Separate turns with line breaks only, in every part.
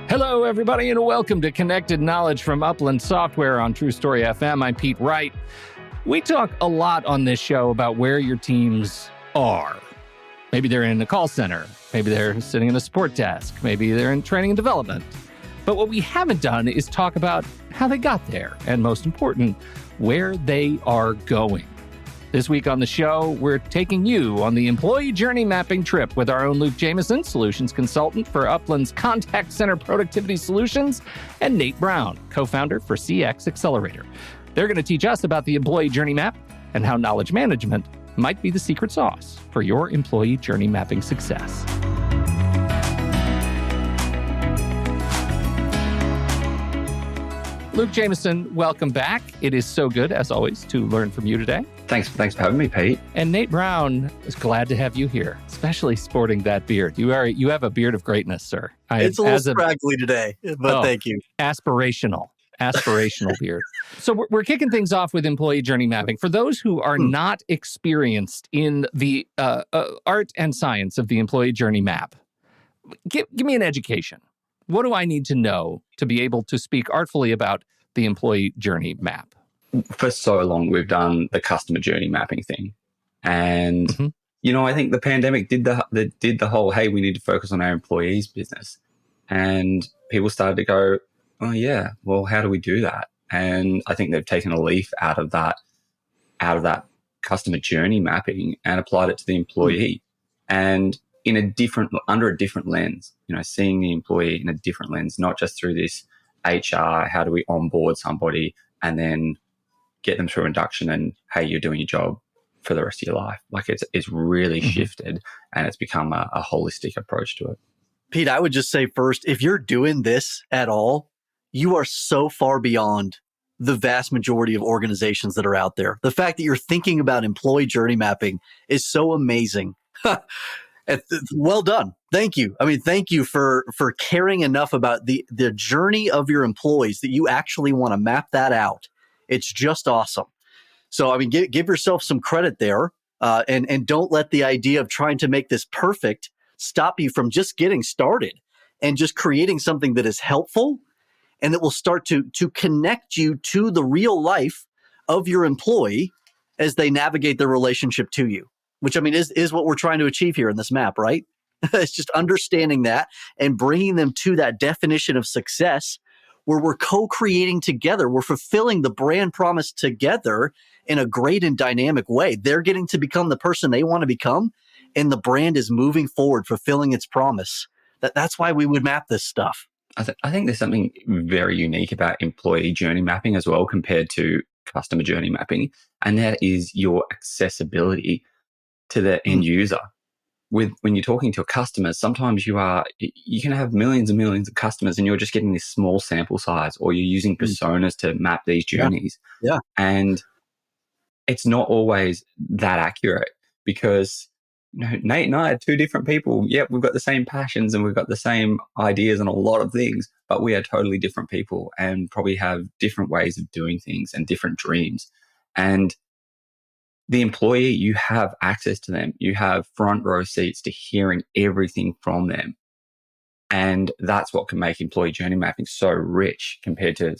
Hello, everybody, and welcome to Connected Knowledge from Upland Software on True Story FM. I'm Pete Wright. We talk a lot on this show about where your teams are. Maybe they're in a call center. Maybe they're sitting in a support desk. Maybe they're in training and development. But what we haven't done is talk about how they got there, and most important, where they are going. This week on the show, we're taking you on the employee journey mapping trip with our own Luke Jamieson, solutions consultant for Upland's Contact Center Productivity Solutions, and Nate Brown, co-founder for CX Accelerator. They're going to teach us about the employee journey map and how knowledge management might be the secret sauce for your employee journey mapping success. Luke Jamieson, welcome back. It is so good, as always, to learn from you today.
Thanks for having me, Pete.
And Nate Brown is glad to have you here, especially sporting that beard. You have a beard of greatness, sir.
It's a little scraggly today, but thank you.
Aspirational beard. So we're kicking things off with employee journey mapping. For those who are not experienced in the art and science of the employee journey map, give me an education. What do I need to know to be able to speak artfully about the employee journey map?
For so long, we've done the customer journey mapping thing. And, I think the pandemic did the whole, hey, we need to focus on our employees business. And people started to go, oh, yeah, well, how do we do that? And I think they've taken a leaf out of that customer journey mapping and applied it to the employee. And under a different lens, seeing the employee in a different lens, not just through this HR, how do we onboard somebody and then get them through induction and, hey, you're doing your job for the rest of your life. Like it's really shifted and it's become a holistic approach to it.
Pete, I would just say first, if you're doing this at all, you are so far beyond the vast majority of organizations that are out there. The fact that you're thinking about employee journey mapping is so amazing. Well done. Thank you. Thank you for caring enough about the journey of your employees that you actually want to map that out. It's just awesome. So, give yourself some credit there, and don't let the idea of trying to make this perfect stop you from just getting started and just creating something that is helpful and that will start to connect you to the real life of your employee as they navigate their relationship to you. Which, is what we're trying to achieve here in this map, right? It's just understanding that and bringing them to that definition of success where we're co-creating together. We're fulfilling the brand promise together in a great and dynamic way. They're getting to become the person they want to become, and the brand is moving forward, fulfilling its promise. That's why we would map this stuff.
I think there's something very unique about employee journey mapping as well compared to customer journey mapping, and that is your accessibility to the end user. When you're talking to a customer, sometimes you can have millions and millions of customers and you're just getting this small sample size, or you're using personas to map these journeys.
Yeah.
And it's not always that accurate because Nate and I are two different people. Yep, we've got the same passions and we've got the same ideas on a lot of things, but we are totally different people and probably have different ways of doing things and different dreams. And the employee, you have access to them. You have front row seats to hearing everything from them. And that's what can make employee journey mapping so rich compared to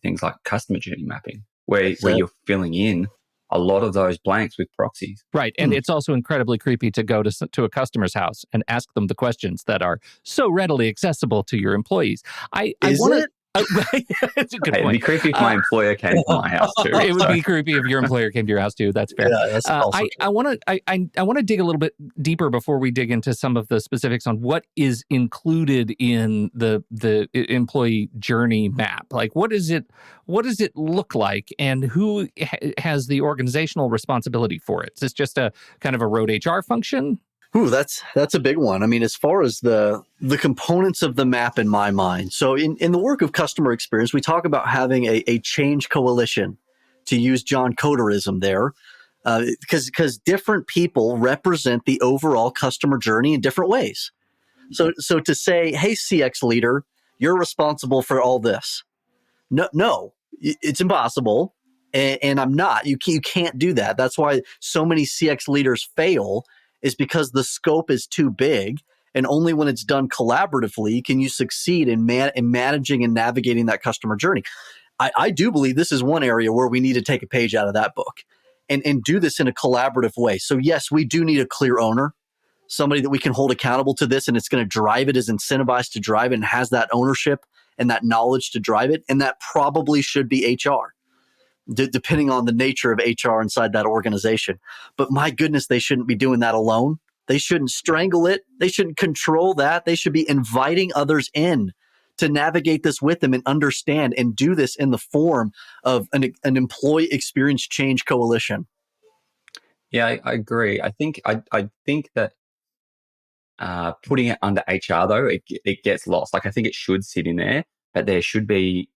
things like customer journey mapping, where you're filling in a lot of those blanks with proxies.
Right. And it's also incredibly creepy to go to a customer's house and ask them the questions that are so readily accessible to your employees. It's a good point.
It'd be creepy if my employer came to my house too.
It would be creepy if your employer came to your house too. That's fair.
Yeah, that's also
I want to dig a little bit deeper before we dig into some of the specifics on what is included in the employee journey map. Like, what does it look like, and who has the organizational responsibility for it? Is this just a kind of a road HR function?
Ooh, that's a big one. As far as the components of the map in my mind. So in the work of customer experience, we talk about having a change coalition, to use John Coderism there, because different people represent the overall customer journey in different ways. So to say, hey, CX leader, you're responsible for all this. No, it's impossible. And I'm not. You can't do that. That's why so many CX leaders fail, is because the scope is too big And only when it's done collaboratively can you succeed in managing and navigating that customer journey. I do believe this is one area where we need to take a page out of that book and do this in a collaborative way. So yes, we do need a clear owner, somebody that we can hold accountable to this, and it's going to drive it, is incentivized to drive it, and has that ownership and that knowledge to drive it. And that probably should be HR, depending on the nature of HR inside that organization. But my goodness, they shouldn't be doing that alone. They shouldn't strangle it. They shouldn't control that. They should be inviting others in to navigate this with them and understand and do this in the form of an employee experience change coalition.
Yeah, I agree. I think that putting it under HR though, it gets lost. Like I think it should sit in there, but there should be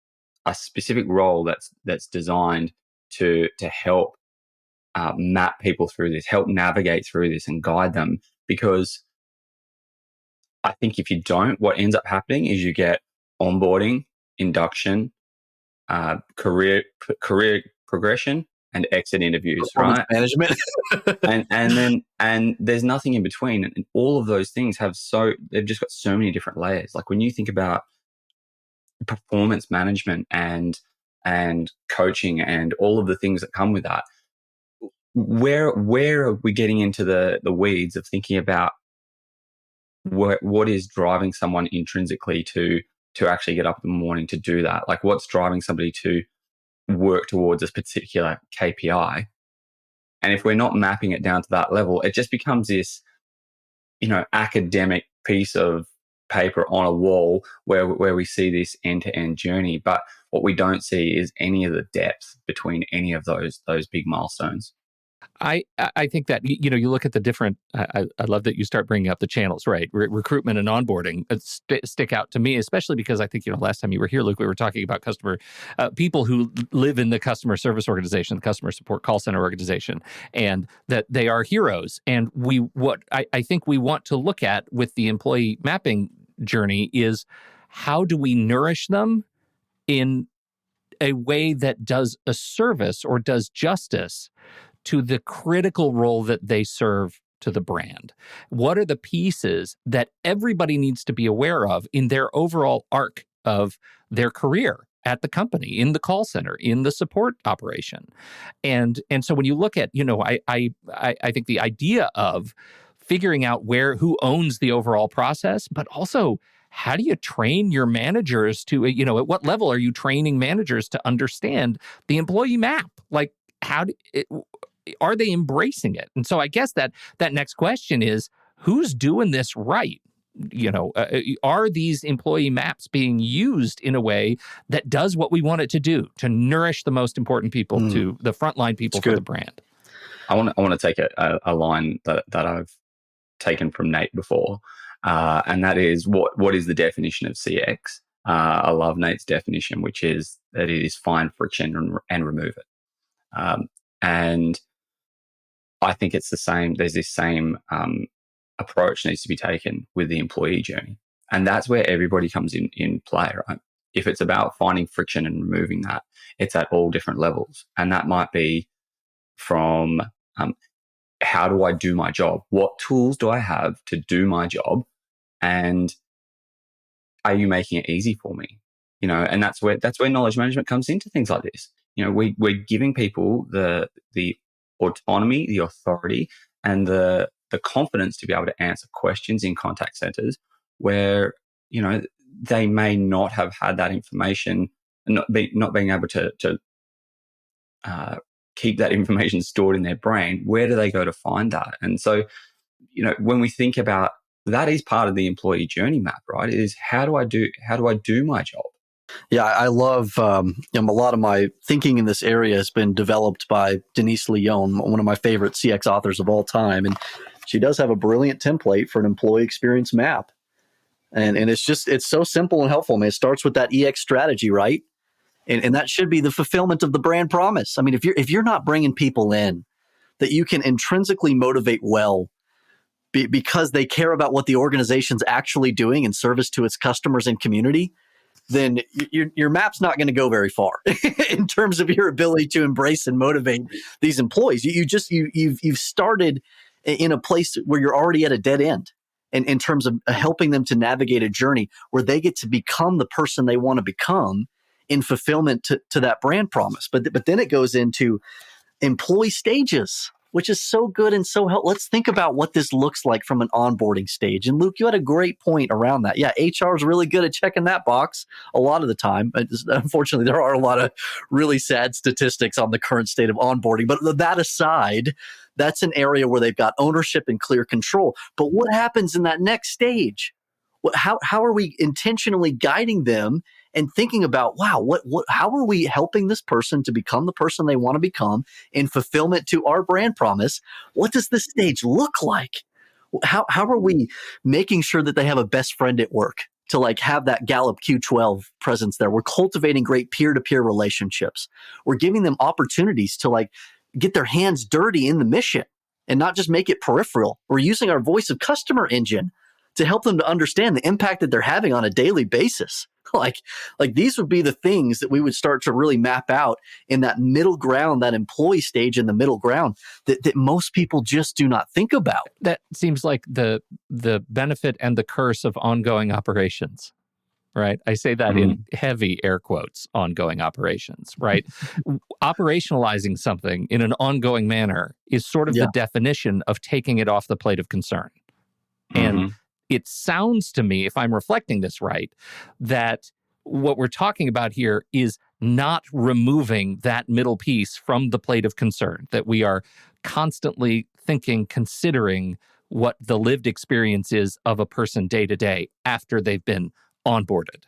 a specific role that's designed to help map people through this, help navigate through this, and guide them. Because I think if you don't, what ends up happening is you get onboarding, induction, career progression, and exit interviews, right?
Management.
and there's nothing in between. And all of those things they've just got so many different layers. Like when you think about performance management and coaching and all of the things that come with that, where are we getting into the weeds of thinking about what is driving someone intrinsically to actually get up in the morning to do that? Like what's driving somebody to work towards this particular KPI? And if we're not mapping it down to that level, it just becomes this, academic piece of paper on a wall where we see this end-to-end journey. But what we don't see is any of the depth between any of those big milestones.
I think that, you look at the different, I love that you start bringing up the channels, right? Recruitment and onboarding stick out to me, especially because I think, last time you were here, Luke, we were talking about people who live in the customer service organization, the customer support call center organization, and that they are heroes. And I think we want to look at with the employee mapping journey is how do we nourish them in a way that does a service or does justice to the critical role that they serve to the brand? What are the pieces that everybody needs to be aware of in their overall arc of their career at the company, in the call center, in the support operation? And so when you look at, I think the idea of figuring out who owns the overall process, but also how do you train your managers to, at what level are you training managers to understand the employee map? Like, are they embracing it? And so I guess that next question is, who's doing this right? Are these employee maps being used in a way that does what we want it to do, to nourish the most important people, to the frontline people for the brand?
I want to take a line that I've taken from Nate before, and that is what is the definition of CX? I love Nate's definition, which is that it is find friction and remove it. And I think it's the same. There's this same approach needs to be taken with the employee journey. And that's where everybody comes in play, right? If it's about finding friction and removing that, it's at all different levels. And that might be from how do I do my job? What tools do I have to do my job? And are you making it easy for me? And that's where knowledge management comes into things like this. We're giving people the autonomy, the authority, and the confidence to be able to answer questions in contact centers where, they may not have had that information and not being able to keep that information stored in their brain. Where do they go to find that? And so, when we think about that, is part of the employee journey map, right? It is how do I do my job?
Yeah, I love a lot of my thinking in this area has been developed by Denise Leon, one of my favorite CX authors of all time. And she does have a brilliant template for an employee experience map. And it's so simple and helpful. I mean, it starts with that EX strategy, right? And that should be the fulfillment of the brand promise. I mean, if you're not bringing people in that you can intrinsically motivate well because they care about what the organization's actually doing in service to its customers and community, then your map's not going to go very far in terms of your ability to embrace and motivate these employees. You've started in a place where you're already at a dead end. in terms of helping them to navigate a journey where they get to become the person they want to become in fulfillment to that brand promise. But then it goes into employee stages, which is so good and so helpful. Let's think about what this looks like from an onboarding stage. And Luke, you had a great point around that. Yeah, HR is really good at checking that box a lot of the time. Unfortunately, there are a lot of really sad statistics on the current state of onboarding. But that aside, that's an area where they've got ownership and clear control. But what happens in that next stage? How are we intentionally guiding them and thinking about, wow, how are we helping this person to become the person they want to become in fulfillment to our brand promise? What does this stage look like? How are we making sure that they have a best friend at work to like have that Gallup Q12 presence there? We're cultivating great peer-to-peer relationships. We're giving them opportunities to like get their hands dirty in the mission and not just make it peripheral. We're using our voice of customer engine to help them to understand the impact that they're having on a daily basis. Like these would be the things that we would start to really map out in that middle ground, that employee stage in the middle ground that most people just do not think about.
That seems like the benefit and the curse of ongoing operations, right? I say that in heavy air quotes, ongoing operations, right? Operationalizing something in an ongoing manner is sort of the definition of taking it off the plate of concern. And it sounds to me, if I'm reflecting this right, that what we're talking about here is not removing that middle piece from the plate of concern, that we are constantly thinking, considering what the lived experience is of a person day to day after they've been onboarded.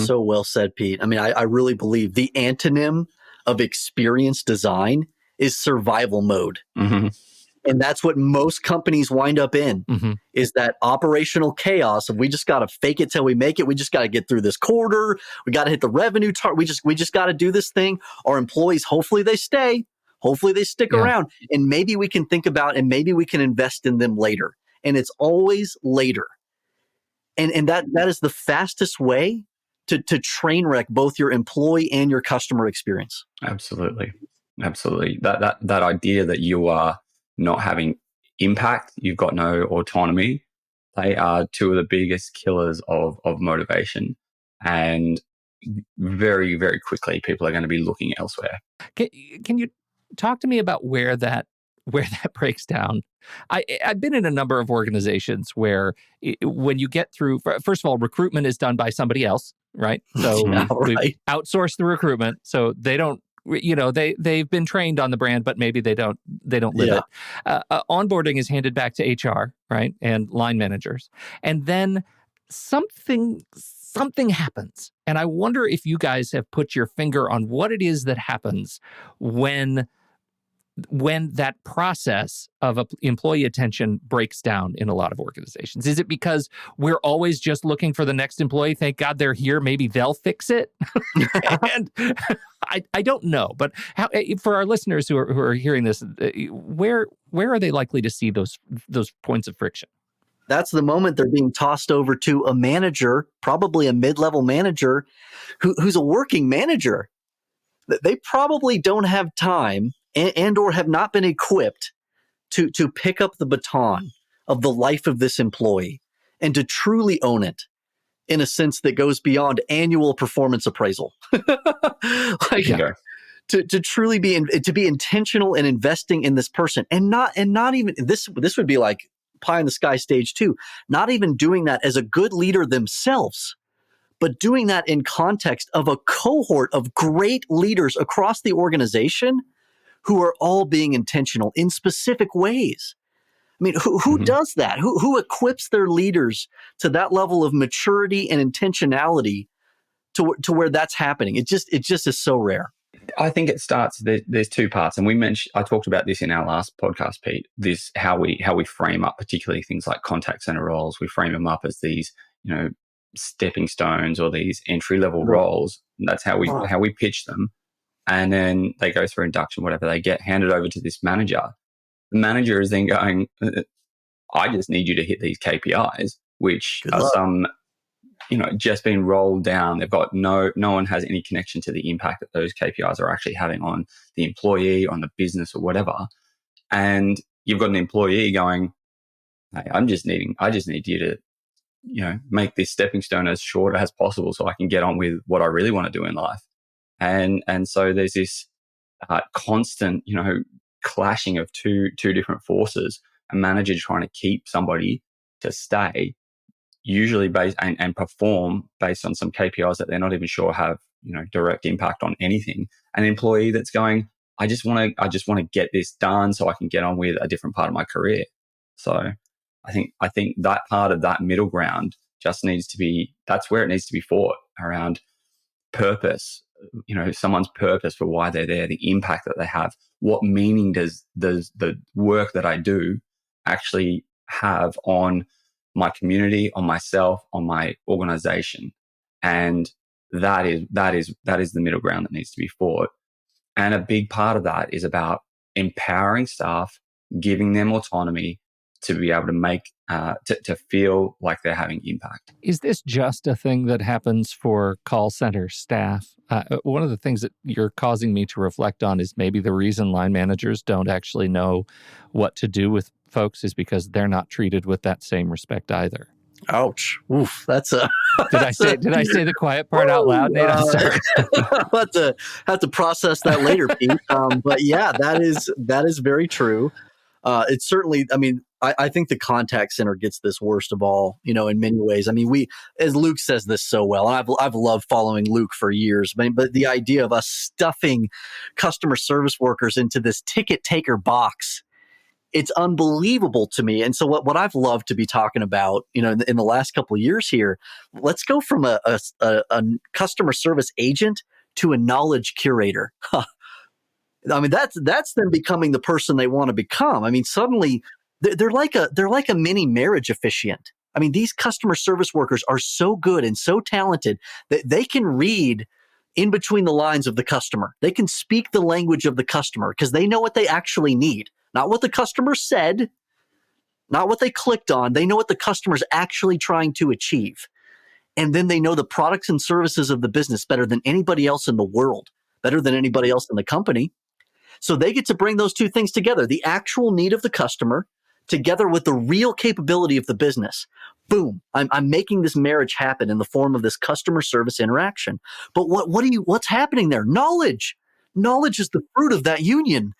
So well said, Pete. I mean, I really believe the antonym of experience design is survival mode. And that's what most companies wind up in, is that operational chaos of we just got to fake it till we make it. We just got to get through this quarter. We got to hit the revenue target. We just got to do this thing. Our employees, hopefully they stay. Hopefully they stick around. And maybe we can think about and maybe we can invest in them later. And it's always later. And that is the fastest way to train wreck both your employee and your customer experience.
Absolutely. That idea that you are not having impact, you've got no autonomy, they are two of the biggest killers of motivation. And very, very quickly, people are going to be looking elsewhere.
Can you talk to me about where that breaks down? I've been in a number of organizations where when you get through, first of all, recruitment is done by somebody else, right? So we outsource the recruitment, so they don't. They've been trained on the brand, but maybe they don't live it. Onboarding is handed back to HR, right, and line managers, and then something happens, and I wonder if you guys have put your finger on what it is that happens when that process of employee attention breaks down in a lot of organizations. Is it because we're always just looking for the next employee? Thank God they're here. Maybe they'll fix it. And I don't know. But how, for our listeners who are hearing this, where are they likely to see those points of friction?
That's the moment they're being tossed over to a manager, probably a mid-level manager, who's a working manager. They probably don't have time and or have not been equipped to pick up the baton of the life of this employee and to truly own it in a sense that goes beyond annual performance appraisal. To truly be intentional in investing in this person and not even this would be like pie in the sky stage 2, not even doing that as a good leader themselves, but doing that in context of a cohort of great leaders across the organization who are all being intentional in specific ways. I mean, who does that? Who equips their leaders to that level of maturity and intentionality to where that's happening? It just is so rare.
I think it starts. There's two parts, and I talked about this in our last podcast, Pete. This how we frame up, particularly things like contact center roles. We frame them up as these, stepping stones or these entry level roles. And that's how we pitch them. And then they go through induction, whatever, they get handed over to this manager. The manager is then going, I just need you to hit these KPIs, which are some, just been rolled down. They've got no one has any connection to the impact that those KPIs are actually having on the employee, on the business or whatever. And you've got an employee going, hey, I just need you to, make this stepping stone as short as possible so I can get on with what I really want to do in life. And so there's this constant, clashing of two different forces. A manager trying to keep somebody to stay, usually based and perform based on some KPIs that they're not even sure have, direct impact on anything. An employee that's going, I just want to get this done so I can get on with a different part of my career. So I think that part of that middle ground just needs to be, that's where it needs to be fought around purpose, someone's purpose for why they're there, the impact that they have. What meaning does the work that I do actually have on my community, on myself, on my organization? And that is the middle ground that needs to be fought. And a big part of that is about empowering staff, giving them autonomy to be able to make, to feel like they're having impact.
Is this just a thing that happens for call center staff? One of the things that you're causing me to reflect on is maybe the reason line managers don't actually know what to do with folks is because they're not treated with that same respect either.
Ouch. Oof. That's a...
Did I say the quiet part out loud, Nate? I'm sorry.
I'll have to process that later, Pete. But yeah, that is very true. It's certainly, I think the contact center gets this worst of all, in many ways. As Luke says this so well, and I've loved following Luke for years, but the idea of us stuffing customer service workers into this ticket taker box, it's unbelievable to me. And so what I've loved to be talking about, in the last couple of years here, let's go from a customer service agent to a knowledge curator. That's them becoming the person they want to become. Suddenly they're like a mini marriage officiant. These customer service workers are so good and so talented that they can read in between the lines of the customer. They can speak the language of the customer because they know what they actually need, not what the customer said, not what they clicked on. They know what the customer's actually trying to achieve. And then they know the products and services of the business better than anybody else in the world, better than anybody else in the company. So they get to bring those two things together, the actual need of the customer together with the real capability of the business. Boom, I'm making this marriage happen in the form of this customer service interaction. But what's happening there? Knowledge. Knowledge is the fruit of that union.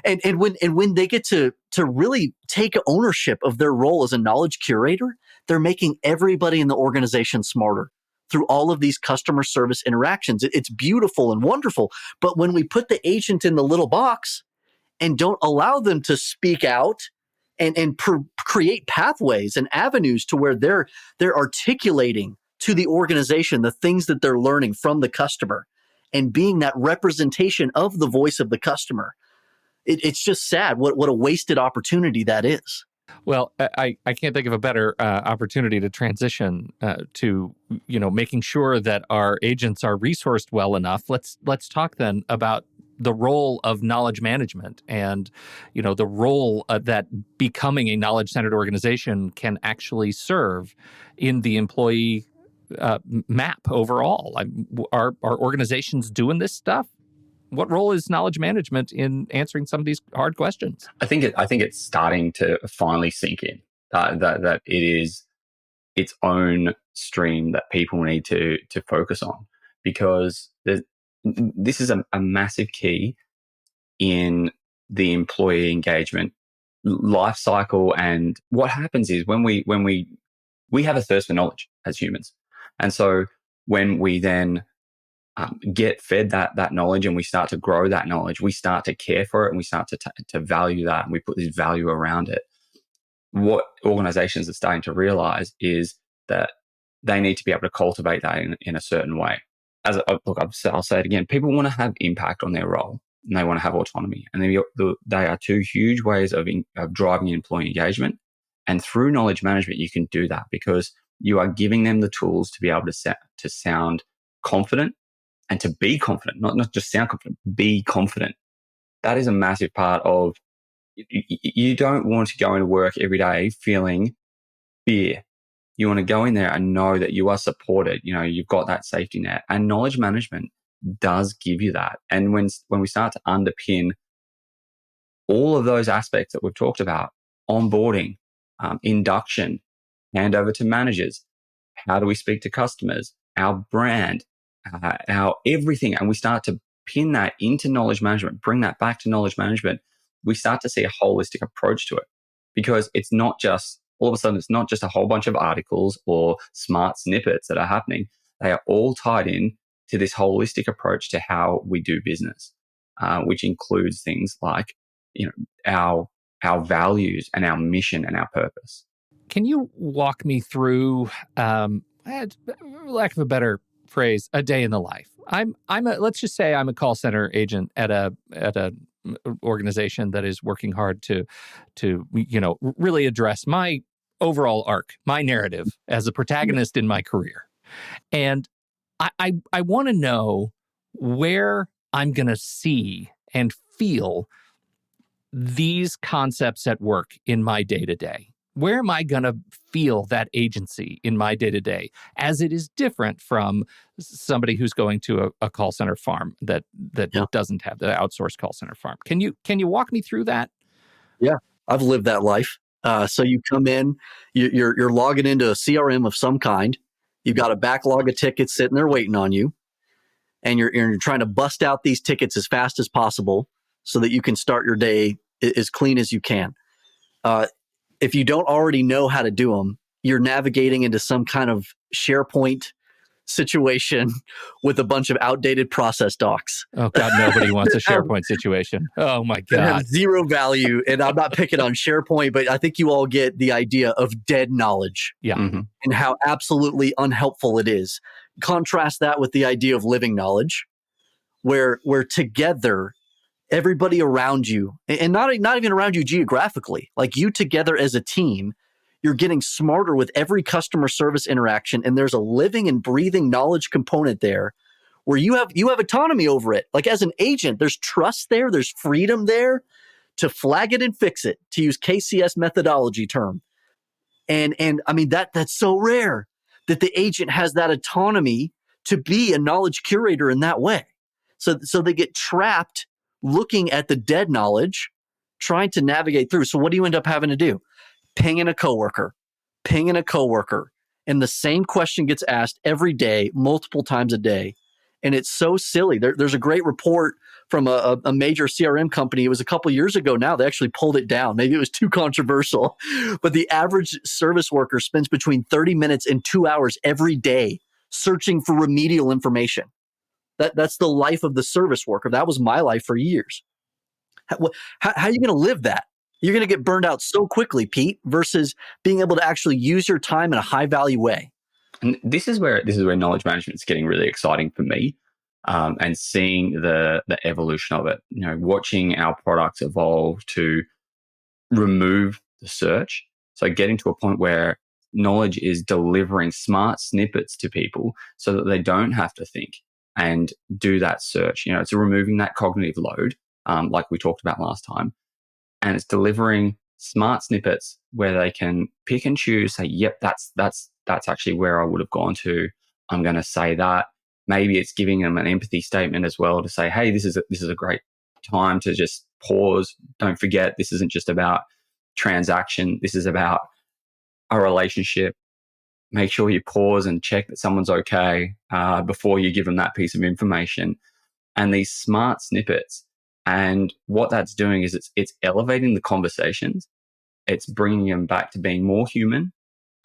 and when they get to really take ownership of their role as a knowledge curator, they're making everybody in the organization smarter through all of these customer service interactions. It's beautiful and wonderful. But when we put the agent in the little box and don't allow them to speak out and create pathways and avenues to where they're articulating to the organization the things that they're learning from the customer and being that representation of the voice of the customer, it's just sad what a wasted opportunity that is.
Well, I can't think of a better opportunity to transition to making sure that our agents are resourced well enough. Let's talk then about the role of knowledge management and the role that becoming a knowledge-centered organization can actually serve in the employee map overall. Are organizations doing this stuff? What role is knowledge management in answering some of these hard questions?
I think it's starting to finally sink in that it is its own stream that people need to focus on, because this is a massive key in the employee engagement life cycle. And what happens is when we have a thirst for knowledge as humans, and so when we then get fed that knowledge and we start to grow that knowledge, we start to care for it and we start to value that, and we put this value around it. What organizations are starting to realize is that they need to be able to cultivate that in a certain way. I'll say it again, people want to have impact on their role and they want to have autonomy. And they are two huge ways of driving employee engagement. And through knowledge management, you can do that because you are giving them the tools to be able to sound confident and to be confident, not just sound confident, be confident. That is a massive part of, you don't want to go into work every day feeling fear. You want to go in there and know that you are supported. You've got that safety net, and knowledge management does give you that. And when we start to underpin all of those aspects that we've talked about, onboarding, induction, hand over to managers. How do we speak to customers? Our brand, our everything. And we start to pin that into knowledge management, bring that back to knowledge management. We start to see a holistic approach to it, because it's not just, all of a sudden, it's not just a whole bunch of articles or smart snippets that are happening. They are all tied in to this holistic approach to how we do business, which includes things like, our values and our mission and our purpose.
Can you walk me through, lack of a better phrase, a day in the life? Let's just say I'm a call center agent at a organization that is working hard to really address my overall arc, my narrative as a protagonist in my career. And I want to know where I'm going to see and feel these concepts at work in my day-to-day. Where am I going to feel that agency in my day-to-day, as it is different from somebody who's going to a call center farm that doesn't have the outsourced call center farm? Can you walk me through that?
Yeah, I've lived that life. So you come in, you're logging into a CRM of some kind. You've got a backlog of tickets sitting there waiting on you, and you're trying to bust out these tickets as fast as possible so that you can start your day as clean as you can. If you don't already know how to do them, you're navigating into some kind of SharePoint situation with a bunch of outdated process docs.
Oh God, nobody wants a SharePoint situation. Oh my God.
That have zero value. And I'm not picking on SharePoint, but I think you all get the idea of dead knowledge.
Yeah.
Mm-hmm.
And how absolutely unhelpful it is. Contrast that with the idea of living knowledge, where together, everybody around you, and not even around you geographically, like you together as a team, you're getting smarter with every customer service interaction. And there's a living and breathing knowledge component there where you have autonomy over it. Like as an agent, there's trust there, there's freedom there to flag it and fix it, to use KCS methodology term. And I mean, that's so rare that the agent has that autonomy to be a knowledge curator in that way. So they get trapped looking at the dead knowledge, trying to navigate through. So what do you end up having to do? Pinging a coworker. And the same question gets asked every day, multiple times a day. And it's so silly. There's a great report from a major CRM company. It was a couple years ago now. They actually pulled it down. Maybe it was too controversial. But the average service worker spends between 30 minutes and 2 hours every day searching for remedial information. That's the life of the service worker. That was my life for years. How are you going to live that? You're going to get burned out so quickly, Pete, versus being able to actually use your time in a high value way.
And this is where knowledge management is getting really exciting for me, and seeing the evolution of it. Watching our products evolve to remove the search. So getting to a point where knowledge is delivering smart snippets to people so that they don't have to think and do that search. It's removing that cognitive load, like we talked about last time. And it's delivering smart snippets where they can pick and choose, say, yep, that's actually where I would have gone to. I'm going to say that. Maybe it's giving them an empathy statement as well to say, hey, this is a great time to just pause. Don't forget, this isn't just about transaction. This is about a relationship. Make sure you pause and check that someone's okay before you give them that piece of information. And these smart snippets, and what that's doing is it's elevating the conversations. It's bringing them back to being more human.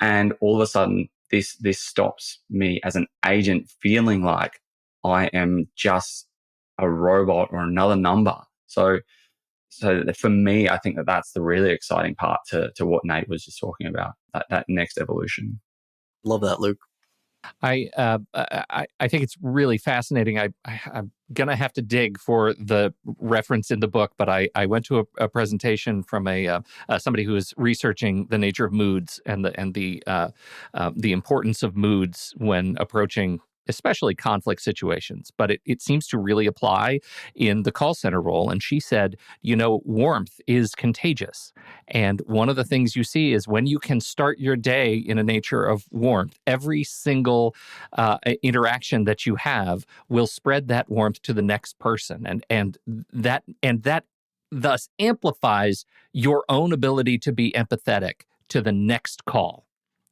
And all of a sudden, this stops me as an agent feeling like I am just a robot or another number. So for me, I think that's the really exciting part to what Nate was just talking about, that next evolution.
Love that, Luke.
I think it's really fascinating. I'm gonna have to dig for the reference in the book, but I went to a presentation from somebody who is researching the nature of moods and the importance of moods when approaching especially conflict situations. But it seems to really apply in the call center role. And she said, warmth is contagious. And one of the things you see is when you can start your day in a nature of warmth, every single interaction that you have will spread that warmth to the next person. And that thus amplifies your own ability to be empathetic to the next call,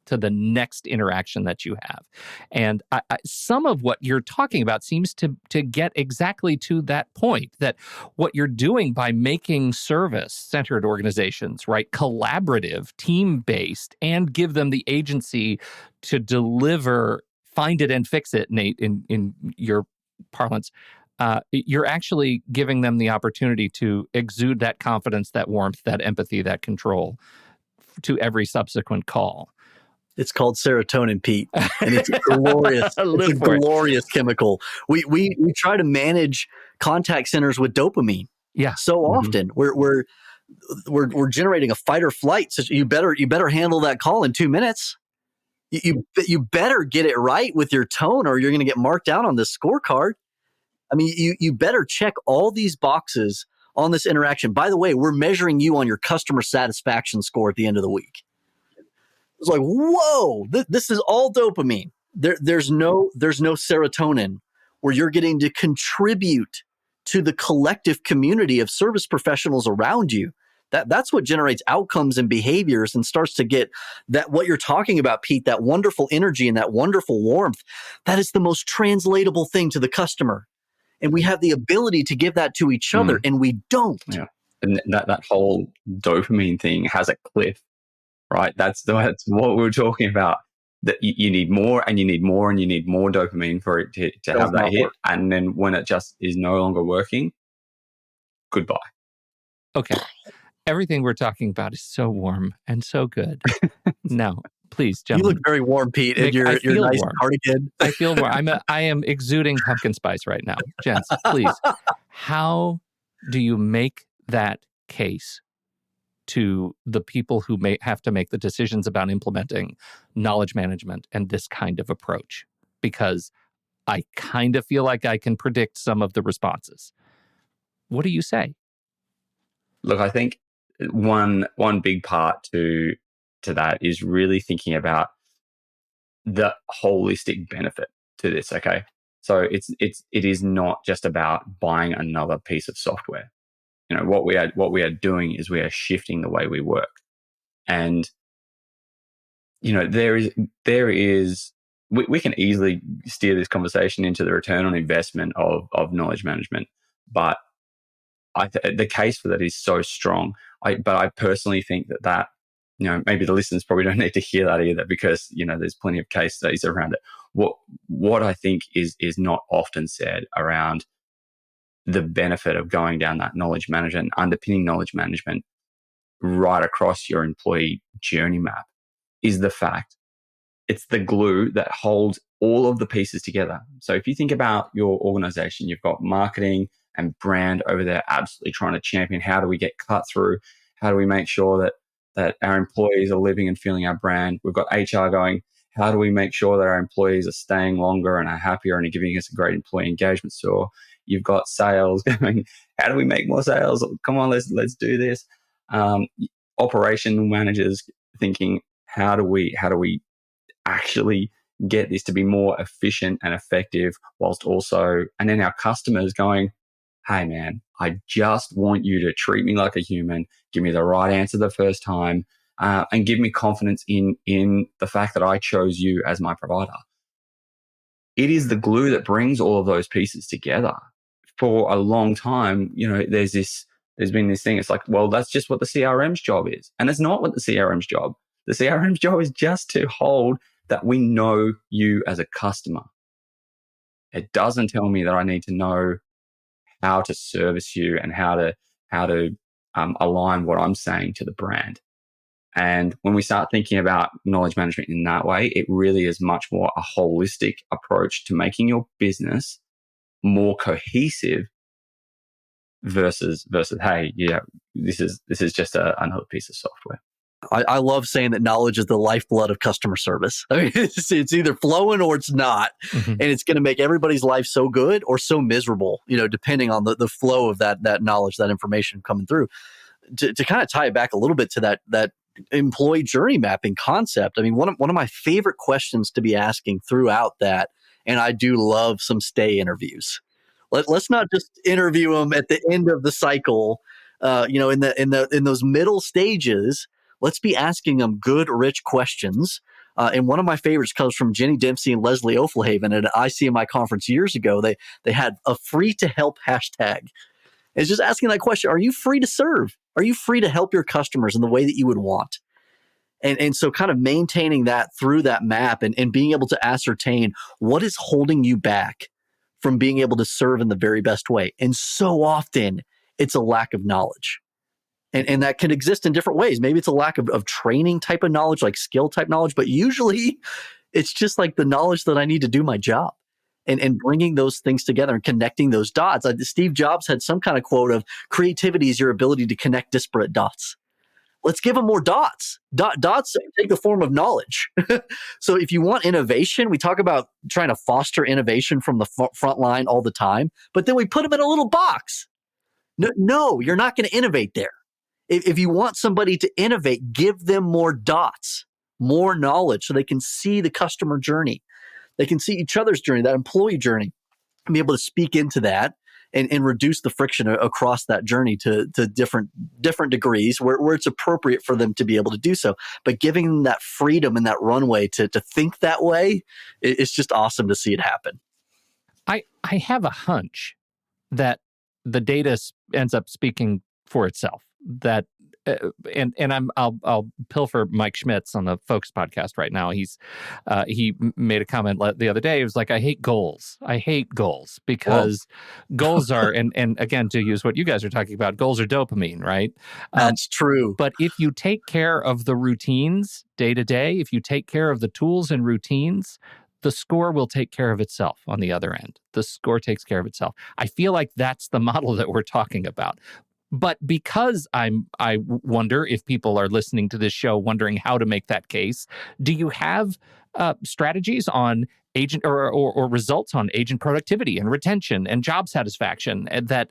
to the next interaction that you have. And some of what you're talking about seems to get exactly to that point, that what you're doing by making service-centered organizations, right, collaborative, team-based, and give them the agency to deliver, find it and fix it, Nate, in your parlance, you're actually giving them the opportunity to exude that confidence, that warmth, that empathy, that control to every subsequent call.
It's called serotonin, Pete, and it's glorious. It's a glorious chemical. We try to manage contact centers with dopamine.
Yeah.
So often we're generating a fight or flight. So you better handle that call in 2 minutes. You better get it right with your tone, or you're going to get marked out on this scorecard. I mean, you better check all these boxes on this interaction. By the way, we're measuring you on your customer satisfaction score at the end of the week. It's like, whoa, this is all dopamine. There's no serotonin, where you're getting to contribute to the collective community of service professionals around you. That's what generates outcomes and behaviors and starts to get that, what you're talking about, Pete, that wonderful energy and that wonderful warmth. That is the most translatable thing to the customer. And we have the ability to give that to each other, and we don't.
Yeah. And that whole dopamine thing has a cliff. Right, that's what we're talking about. That you need more, and you need more, and you need more dopamine for it to have that hit. And then when it just is no longer working, goodbye.
Okay, everything we're talking about is so warm and so good. No, please, gentlemen.
You look very warm, Pete, in your nice cardigan.
I feel warm. I am exuding pumpkin spice right now, gents. Please, how do you make that case to the people who may have to make the decisions about implementing knowledge management and this kind of approach? Because I kind of feel like I can predict some of the responses. What do you say?
Look, I think one big part to that is really thinking about the holistic benefit to this. Okay, so it is not just about buying another piece of software. You know, what we are doing is we are shifting the way we work. And, you know, we can easily steer this conversation into the return on investment of knowledge management. But the case for that is so strong. But I personally think that, you know, maybe the listeners probably don't need to hear that either, because, you know, there's plenty of case studies around it. What I think is not often said around the benefit of going down that knowledge management, underpinning knowledge management right across your employee journey map, is the fact it's the glue that holds all of the pieces together. So if you think about your organization, you've got marketing and brand over there absolutely trying to champion, how do we get cut through? How do we make sure that our employees are living and feeling our brand? We've got HR going, how do we make sure that our employees are staying longer and are happier and are giving us a great employee engagement score? You've got sales going, how do we make more sales? Come on, let's do this. Operational managers thinking, how do we actually get this to be more efficient and effective, whilst also, and then our customers going, hey man, I just want you to treat me like a human, give me the right answer the first time, and give me confidence in the fact that I chose you as my provider. It is the glue that brings all of those pieces together. For a long time, you know, there's been this thing. It's like, well, that's just what the CRM's job is. And it's not what the CRM's job. The CRM's job is just to hold that we know you as a customer. It doesn't tell me that I need to know how to service you and how to align what I'm saying to the brand. And when we start thinking about knowledge management in that way, it really is much more a holistic approach to making your business more cohesive versus hey, yeah, this is just another piece of software.
I love saying that knowledge is the lifeblood of customer service. I mean, it's either flowing or it's not. Mm-hmm. And it's going to make everybody's life so good or so miserable, you know, depending on the flow of that knowledge, that information coming through. To kind of tie it back a little bit to that employee journey mapping concept. I mean, one of my favorite questions to be asking throughout that, and I do love some stay interviews. Let's not just interview them at the end of the cycle. You know, in those middle stages, Let's be asking them good, rich questions. And one of my favorites comes from Jenny Dempsey and Leslie Offelhaven at an ICMI conference years ago. They had a free to help hashtag. It's just asking that question. Are you free to serve? Are you free to help your customers in the way that you would want? And so kind of maintaining that through that map and being able to ascertain what is holding you back from being able to serve in the very best way. And so often it's a lack of knowledge. And that can exist in different ways. Maybe it's a lack of training type of knowledge, like skill type knowledge, but usually it's just like the knowledge that I need to do my job. And bringing those things together and connecting those dots. Steve Jobs had some kind of quote of creativity is your ability to connect disparate dots. Let's give them more dots. Dots take the form of knowledge. So if you want innovation, we talk about trying to foster innovation from the front line all the time, but then we put them in a little box. No, you're not going to innovate there. If you want somebody to innovate, give them more dots, more knowledge so they can see the customer journey. They can see each other's journey, that employee journey, and be able to speak into that and reduce the friction across that journey to different degrees where it's appropriate for them to be able to do so. But giving them that freedom and that runway to think that way, it's just awesome to see it happen.
I have a hunch that the data ends up speaking for itself. That I'll pilfer Mike Schmitz on the Focus podcast right now. He made a comment the other day. It was like, I hate goals. I hate goals because goals are, and again, to use what you guys are talking about, goals are dopamine, right?
That's true.
But if you take care of the routines day to day, if you take care of the tools and routines, the score will take care of itself on the other end. The score takes care of itself. I feel like that's the model that we're talking about. But because I wonder if people are listening to this show wondering how to make that case, do you have strategies on agent or results on agent productivity and retention and job satisfaction that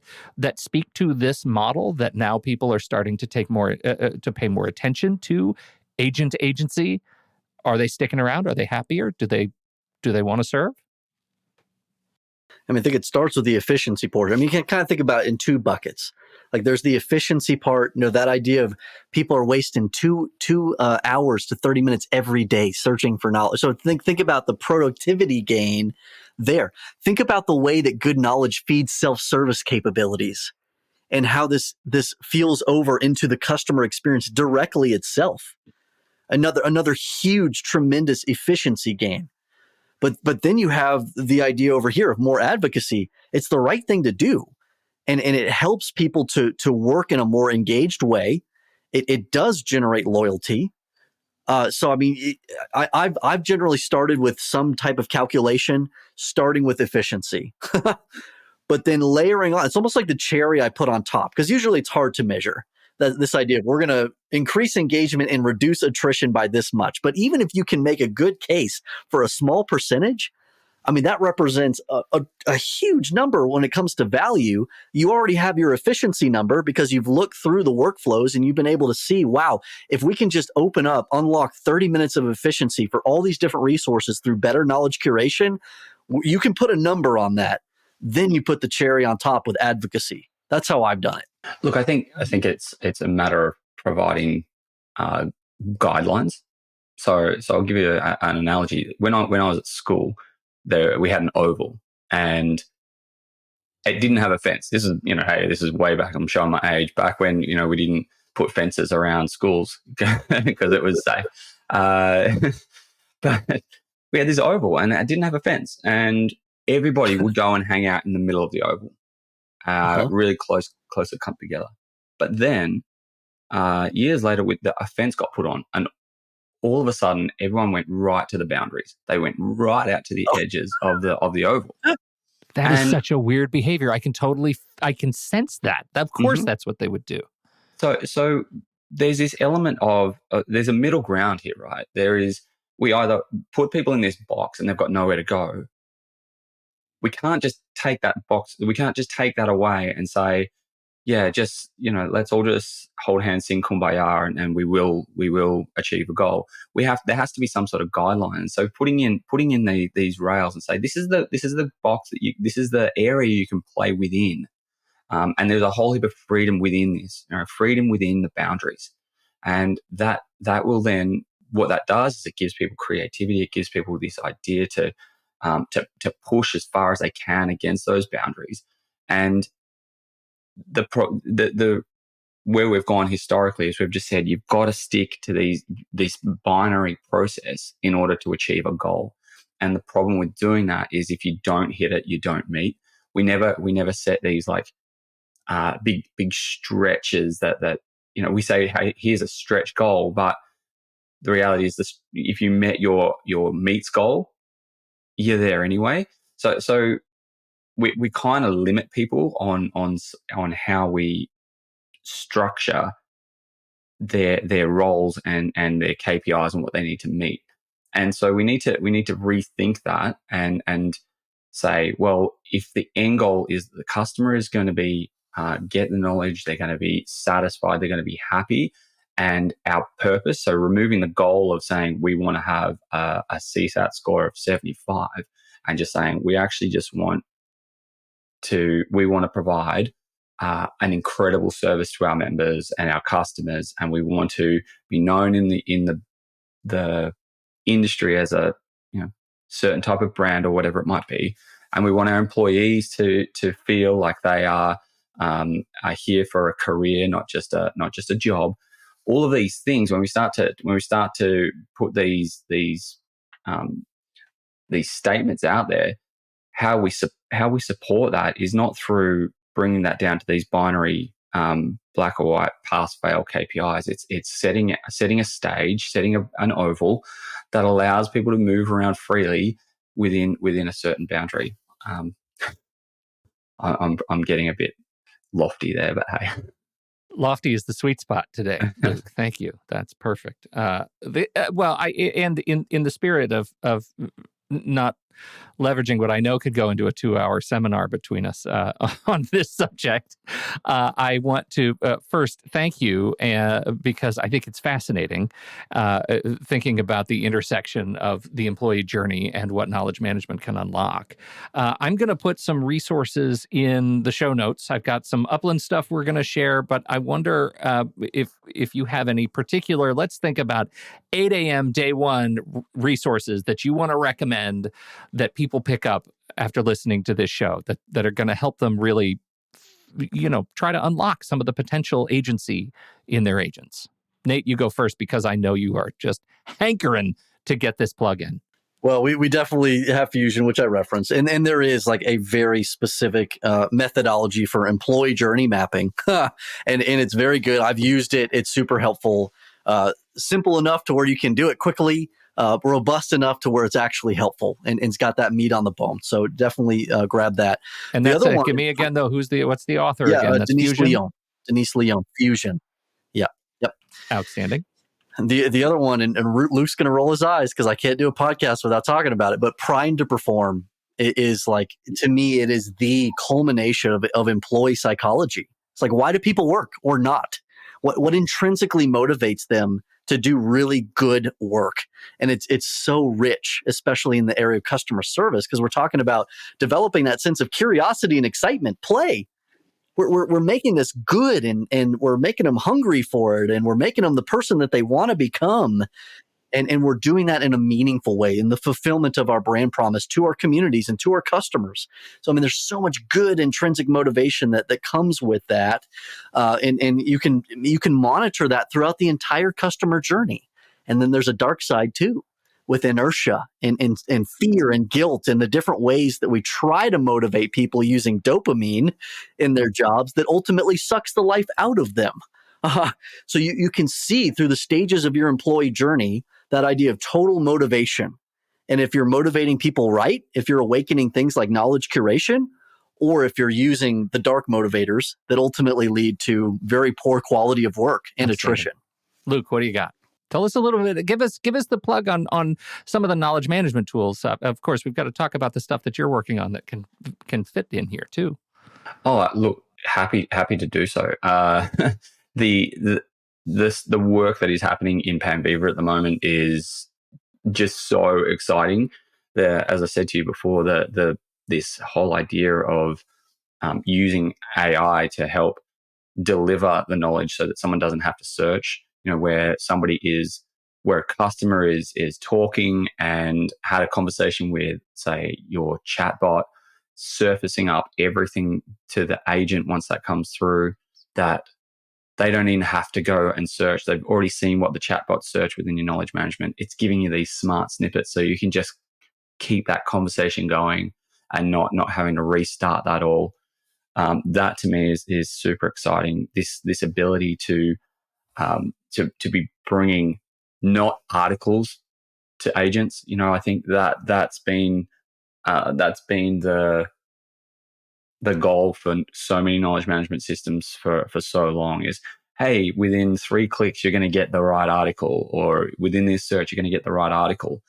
speak to this model that now people are starting to take more to pay more attention to agent to agency? Are they sticking around? Are they happier? Do they want to serve?
I mean, I think it starts with the efficiency portion. I mean, you can kind of think about it in two buckets. Like there's the efficiency part, that idea of people are wasting two hours to 30 minutes every day searching for knowledge. So think about the productivity gain there. Think about the way that good knowledge feeds self-service capabilities and how this feels over into the customer experience directly itself. Another huge, tremendous efficiency gain. But then you have the idea over here of more advocacy. It's the right thing to do. And it helps people to work in a more engaged way. It does generate loyalty. So, I mean, I've generally started with some type of calculation, starting with efficiency. But then layering on, it's almost like the cherry I put on top, because usually it's hard to measure. This idea of we're going to increase engagement and reduce attrition by this much. But even if you can make a good case for a small percentage, I mean, that represents a huge number when it comes to value. You already have your efficiency number because you've looked through the workflows and you've been able to see, wow, if we can just unlock 30 minutes of efficiency for all these different resources through better knowledge curation, you can put a number on that. Then you put the cherry on top with advocacy. That's how I've done it.
Look, I think it's a matter of providing guidelines. So I'll give you an analogy. When I was at school, we had an oval and it didn't have a fence. This is, hey, this is way back. I'm showing my age. Back when, we didn't put fences around schools because it was safe. But we had this oval and it didn't have a fence, and everybody would go and hang out in the middle of the oval, really close to come together. But then years later, a fence got put on, and all of a sudden, everyone went right to the boundaries. They went right out to the edges of the oval.
That is such a weird behavior. I can sense that. Of course, that's what they would do.
So there's this element of there's a middle ground here, right? We either put people in this box and they've got nowhere to go. We can't just take that box. We can't just take that away and say, yeah, just, let's all just hold hands, sing Kumbaya, and we will achieve a goal. There has to be some sort of guideline. So putting in these rails and say, this is the box this is the area you can play within. And there's a whole heap of freedom within this, freedom within the boundaries. And that will then, what that does is it gives people creativity. It gives people this idea to push as far as they can against those boundaries. And the where we've gone historically is we've just said you've got to stick to this binary process in order to achieve a goal. And the problem with doing that is if you don't hit it, you don't meet. We never set these like big stretches that we say, hey, here's a stretch goal, but the reality is this: if you met your meets goal, you're there anyway. So we kind of limit people on how we structure their roles and their KPIs and what they need to meet. And so we need to rethink that and say, well, if the end goal is the customer is going to be get the knowledge, they're going to be satisfied, they're going to be happy, and our purpose, so removing the goal of saying we want to have a CSAT score of 75 and just saying we actually just want to provide an incredible service to our members and our customers, and we want to be known in the industry as a certain type of brand or whatever it might be, and we want our employees to feel like they are here for a career, not just a job. All of these things, when we start to put these statements out there, how we support that is not through bringing that down to these binary black or white pass fail KPIs. It's setting a stage, setting an oval that allows people to move around freely within a certain boundary. I'm getting a bit lofty there, but hey.
Lofty is the sweet spot today, Luke. Thank you. That's perfect. In the spirit of not leveraging what I know could go into a 2-hour seminar between us on this subject, I want to first thank you because I think it's fascinating thinking about the intersection of the employee journey and what knowledge management can unlock. I'm going to put some resources in the show notes. I've got some Upland stuff we're going to share, but I wonder if you have any particular, let's think about 8 a.m. day one resources that you want to recommend that people pick up after listening to this show that are going to help them really, try to unlock some of the potential agency in their agents. Nate, you go first because I know you are just hankering to get this plug in.
Well, we definitely have Fusion, which I referenced, and there is like a very specific methodology for employee journey mapping, and it's very good. I've used it; it's super helpful, simple enough to where you can do it quickly, robust enough to where it's actually helpful, and it's got that meat on the bone. So definitely grab that.
And that's the other one, give me again though. What's the author again? That's
Denise
Fusion.
Denise Leon, Fusion. Yeah, yep.
Outstanding.
The other one, and Luke's going to roll his eyes because I can't do a podcast without talking about it, but Prime to Perform is like, to me, it is the culmination of employee psychology. It's like, why do people work or not? What intrinsically motivates them to do really good work? And it's so rich, especially in the area of customer service, because we're talking about developing that sense of curiosity and excitement, play. We're making this good and we're making them hungry for it, and we're making them the person that they want to become. And we're doing that in a meaningful way, in the fulfillment of our brand promise to our communities and to our customers. So, I mean, there's so much good intrinsic motivation that comes with that. And you can monitor that throughout the entire customer journey. And then there's a dark side too, with inertia and fear and guilt and the different ways that we try to motivate people using dopamine in their jobs that ultimately sucks the life out of them. So you can see through the stages of your employee journey that idea of total motivation. And if you're motivating people right, if you're awakening things like knowledge curation, or if you're using the dark motivators that ultimately lead to very poor quality of work and attrition.
Luke, what do you got? Tell us a little bit. Give us the plug on some of the knowledge management tools. Of course, we've got to talk about the stuff that you're working on that can fit in here too.
Oh, look, happy to do so. The work that is happening in Panviva at the moment is just so exciting. As I said to you before, this whole idea of using AI to help deliver the knowledge so that someone doesn't have to search where where a customer is talking and had a conversation with, say, your chatbot, surfacing up everything to the agent once that comes through, that they don't even have to go and search. They've already seen what the chatbot searched within your knowledge management. It's giving you these smart snippets so you can just keep that conversation going and not having to restart that all. That to me is super exciting. This ability to be bringing not articles to agents. I think that's been the goal for so many knowledge management systems for so long is, hey, within 3 clicks, you're going to get the right article, or within this search, you're going to get the right article.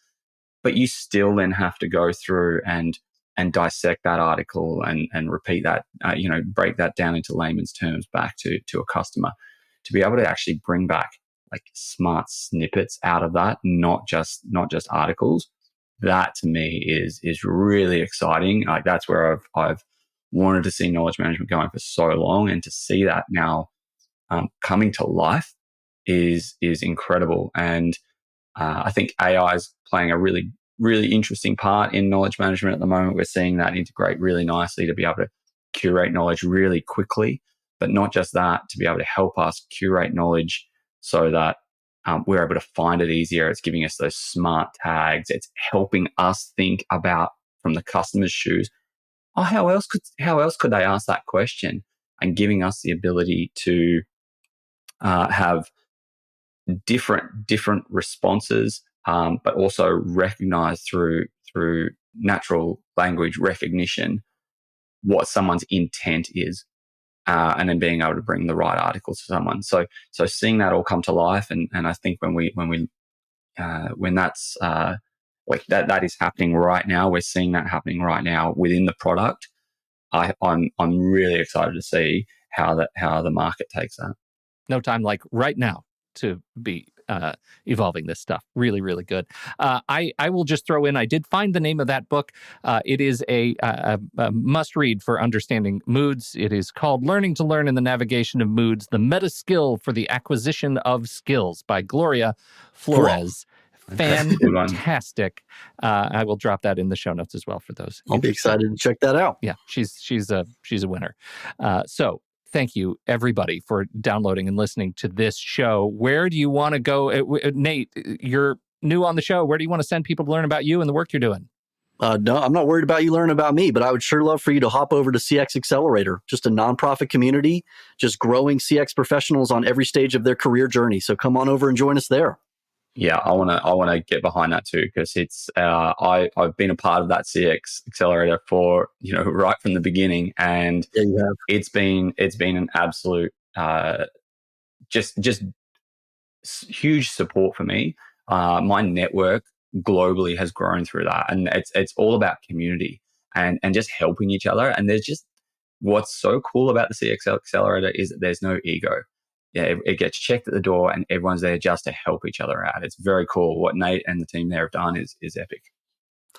But you still then have to go through and dissect that article and repeat that, break that down into layman's terms back to a customer to be able to actually bring back like smart snippets out of that, not just articles. That to me is really exciting. Like that's where I've wanted to see knowledge management going for so long, and to see that now coming to life is incredible. And I think AI is playing a really, really interesting part in knowledge management at the moment. We're seeing that integrate really nicely to be able to curate knowledge really quickly, but not just that, to be able to help us curate knowledge so that we're able to find it easier. It's giving us those smart tags. It's helping us think about, from the customer's shoes, how else could they ask that question, and giving us the ability to have different responses, but also recognize through natural language recognition what someone's intent is, and then being able to bring the right article to someone. So seeing that all come to life, and I think when that's like that is happening right now. We're seeing that happening right now within the product. I'm really excited to see how the market takes that.
No time like right now to be evolving this stuff. Really, really good. I will just throw in, I did find the name of that book. It is a must read for understanding moods. It is called Learning to Learn in the Navigation of Moods, the Meta Skill for the Acquisition of Skills by Gloria Flores. Fantastic. I will drop that in the show notes as well for those.
I'll be excited to check that out.
Yeah, she's a winner. So thank you, everybody, for downloading and listening to this show. Where do you want to go? Nate, you're new on the show. Where do you want to send people to learn about you and the work you're doing?
No, I'm not worried about you learning about me, but I would sure love for you to hop over to CX Accelerator, just a nonprofit community, just growing CX professionals on every stage of their career journey. So come on over and join us there.
Yeah, I want to get behind that too, because it's I've been a part of that CX Accelerator for right from the beginning, and
yeah, you have.
It's been an absolute just huge support for me. My network globally has grown through that, and it's all about community and just helping each other. And there's just, what's so cool about the CX Accelerator is that there's no ego. Yeah, it gets checked at the door, and everyone's there just to help each other out. It's very cool. What Nate and the team there have done is epic.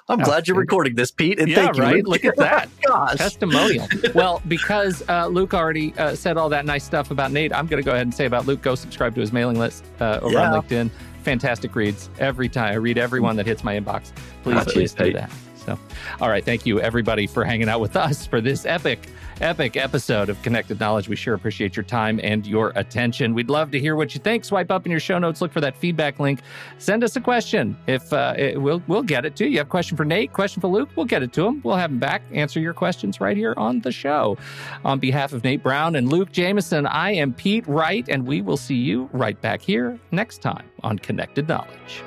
I'm glad you're recording this, Pete. And thank you.
Right? Look at that.
Gosh.
Testimonial. Well, because Luke already said all that nice stuff about Nate, I'm going to go ahead and say about Luke, go subscribe to his mailing list over on LinkedIn. Fantastic reads every time. I read every one that hits my inbox. Please do that. So, all right. Thank you, everybody, for hanging out with us for this epic episode of Connected Knowledge. We sure appreciate your time and your attention. We'd love to hear what you think. Swipe up in your show notes, look for that feedback link. Send us a question. If we'll get it to you. You have a question for Nate, question for Luke, we'll get it to him. We'll have him back, answer your questions right here on the show. On behalf of Nate Brown and Luke Jamison, I am Pete Wright, and we will see you right back here next time on Connected Knowledge.